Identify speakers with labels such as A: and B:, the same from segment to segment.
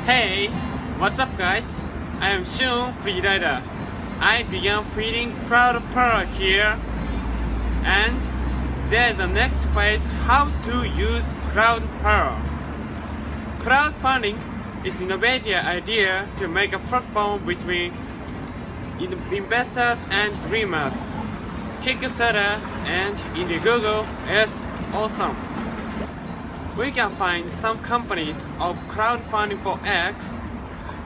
A: Hey, what's up guys? I am Shun, FREERIDER. I began feeding CrowdFunding here, and there's the next phase, how to use CrowdFunding. Crowdfunding is an innovative idea to make a platform between investors and dreamers. Kickstarter and Indiegogo is awesome. We can find some companies of crowdfunding for X.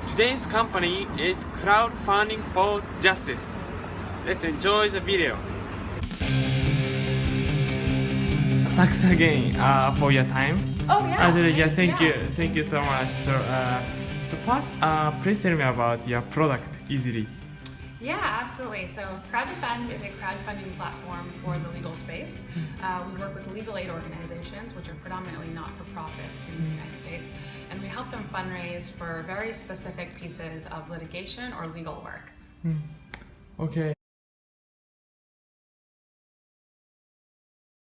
A: Today's company is crowdfunding for Justce. Let's enjoy the video. Thanks again for your time.
B: Oh yeah.
A: Thank you so much. So first, please tell me about your product easily.
B: Yeah, absolutely. So CrowdDefend is a crowdfunding platform for the legal space. We work with legal aid organizations, which are predominantly not-for-profits here in the United States, and we help them fundraise for very specific pieces of litigation or legal work.
A: Okay.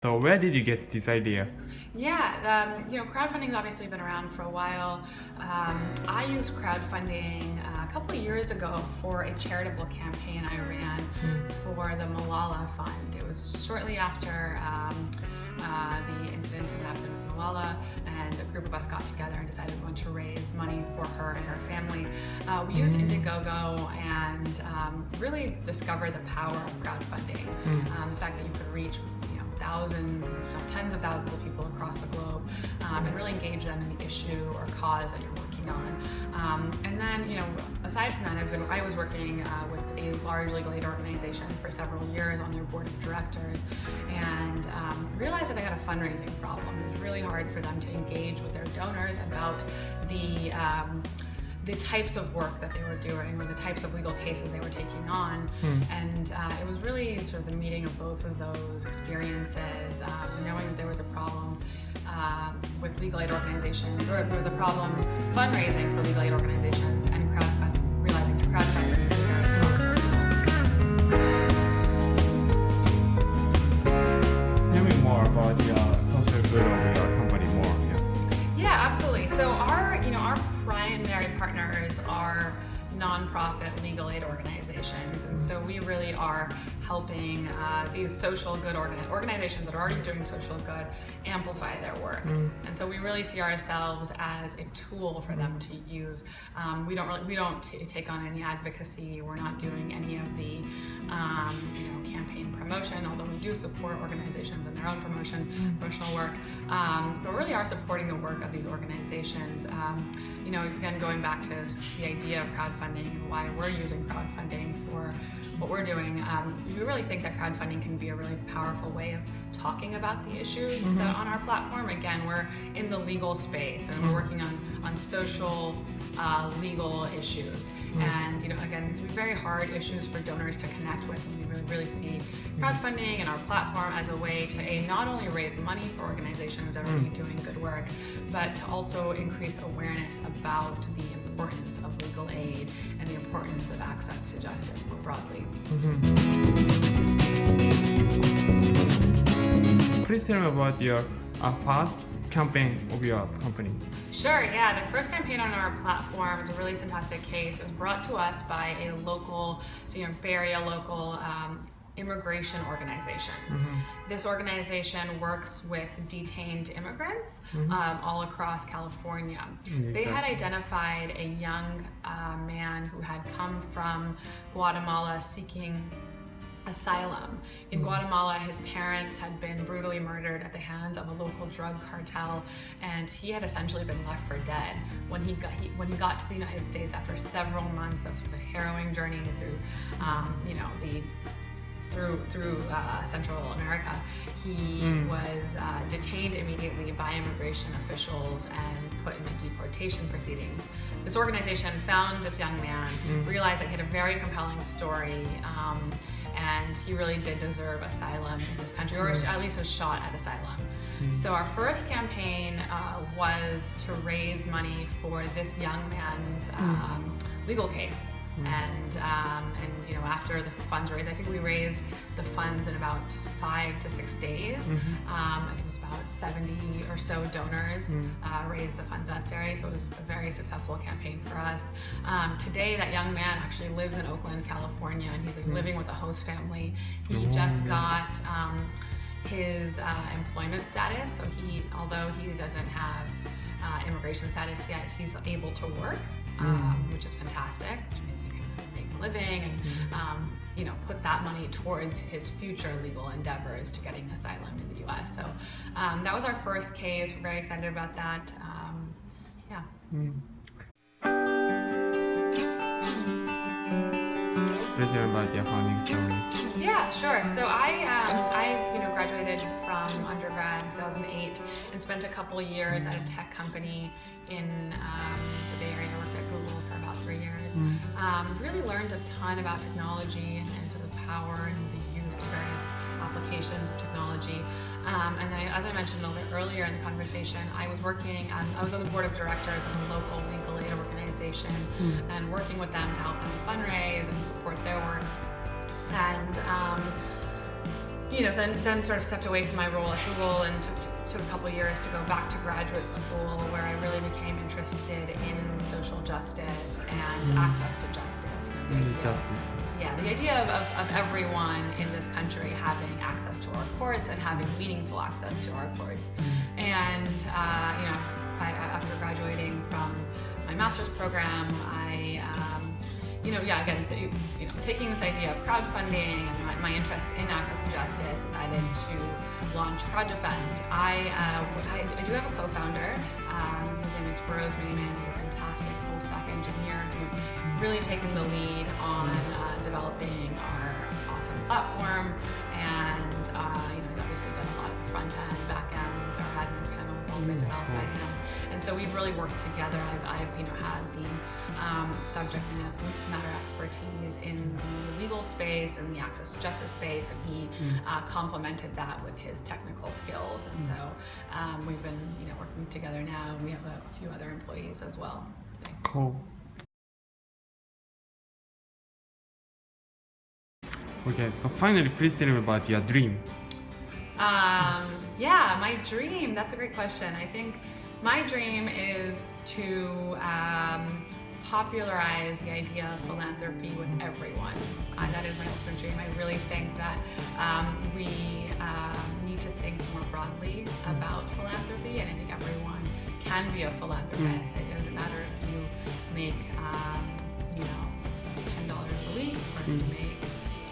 A: So where did you get this idea?
B: Yeah, crowdfunding has obviously been around for a while. I used crowdfunding a couple of years ago for a charitable campaign I ran for the Malala Fund. It was shortly after the incident that happened in Malala, and a group of us got together and decided we wanted to raise money for her and her family. We used Indiegogo and really discovered the power of crowdfunding. The fact that you could reach thousands, tens of thousands of people across the globe, and really engage them in the issue or cause that you're working on. And then, aside from that, I was working with a large legal aid organization for several years on their board of directors, and realized that they had a fundraising problem. It was really hard for them to engage with their donors about the types of work that they were doing or the types of legal cases they were taking on. And it was really sort of the meeting of both of those experiences, knowing that there was a problem with legal aid organizations, or there was a problem fundraising for legal aid organizations, and realizing that crowdfunding was very powerful.
A: Tell me more about your social good of your company more.
B: Yeah, absolutely. So our primary partners are nonprofit legal aid organizations, and so we really are helping these social good organizations that are already doing social good amplify their work. And so we really see ourselves as a tool for them to use. We don't take on any advocacy. We're not doing any of the campaign promotion, although we do support organizations in their own promotional work. But really are supporting the work of these organizations. Again, going back to the idea of crowdfunding and why we're using crowdfunding for what we're doing, we really think that crowdfunding can be a really powerful way of talking about the issues that on our platform. Again, we're in the legal space and we're working on social legal issues. And again, these are very hard issues for donors to connect with, and we really see crowdfunding and our platform as a way to not only raise money for organizations that are already doing good work, but to also increase awareness about the importance of legal aid and the importance of access to justice more broadly.
A: Please tell me about your first campaign of your company.
B: Sure, yeah. The first campaign on our platform is a really fantastic case. It was brought to us by a local, Bay Area local immigration organization. This organization works with detained immigrants all across California. They had identified a young man who had come from Guatemala seeking asylum. In Guatemala, his parents had been brutally murdered at the hands of a local drug cartel, and he had essentially been left for dead. When he got to the United States after several months of sort of a harrowing journey through Central America, he was detained immediately by immigration officials and put into deportation proceedings. This organization found this young man, realized that he had a very compelling story, and he really did deserve asylum in this country, or at least a shot at asylum. So our first campaign was to raise money for this young man's legal case. And you know, after the funds raised, I think we raised the funds in about 5 to 6 days. I think it was about 70 or so donors raised the funds necessary, so it was a very successful campaign for us. Today, that young man actually lives in Oakland, California, and he's living with a host family. He just got his employment status, so although he doesn't have immigration status yet, he's able to work, which is fantastic, which means he can make a living and you know, put that money towards his future legal endeavors to getting asylum in the US. So that was our first case. We're very excited about that. Yeah.
A: Please hear about your founding story.
B: Yeah, sure. So I you know, graduated from undergrad in 2008 and spent a couple years at a tech company in the Bay Area. I worked at Google for about 3 years. Really learned a ton about technology and sort of the power and the use of various applications of technology. And as I mentioned a little bit earlier in the conversation, I was on the board of directors of a local legal aid organization and working with them to help them fundraise and support their work. And you know, then sort of stepped away from my role at Google and took a couple years to go back to graduate school, where I really became interested in social justice and access to justice. The idea of everyone in this country having access to our courts and having meaningful access to our courts. And you know, after graduating from my master's program, taking this idea of crowdfunding and my interest in access to justice, decided to launch CrowdDefend. I do have a co-founder. His name is Hiraa. He's a fantastic full-stack engineer who's really taken the lead on developing our awesome platform, and you know, we've obviously done a lot of the front end, back end, our admin panels all been developed by him. And so we've really worked together. I've you know, had the subject matter expertise in the legal space and the access to justice space, and he complemented that with his technical skills. And so we've been, you know, working together now. We have a few other employees as well.
A: Cool. Okay, so finally, please tell me about your dream.
B: Yeah, my dream. That's a great question. I think my dream is to popularize the idea of philanthropy with everyone. That is my ultimate dream. I really think that we need to think more broadly about philanthropy, and I think everyone can be a philanthropist. It doesn't matter if you make you know, $10 a week or if you make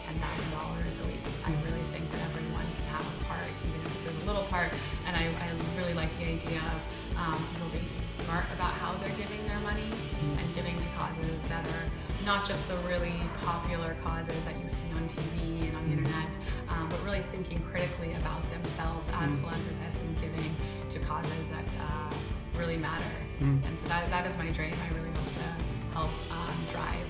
B: $10,000 a week. I really think that everyone can have a part, even if it's a little part. And I really like the idea of people being smart about how they're giving their money and giving to causes that are not just the really popular causes that you see on TV and on the internet, but really thinking critically about themselves as philanthropists and giving to causes that really matter. And so that is my dream. I really hope to help drive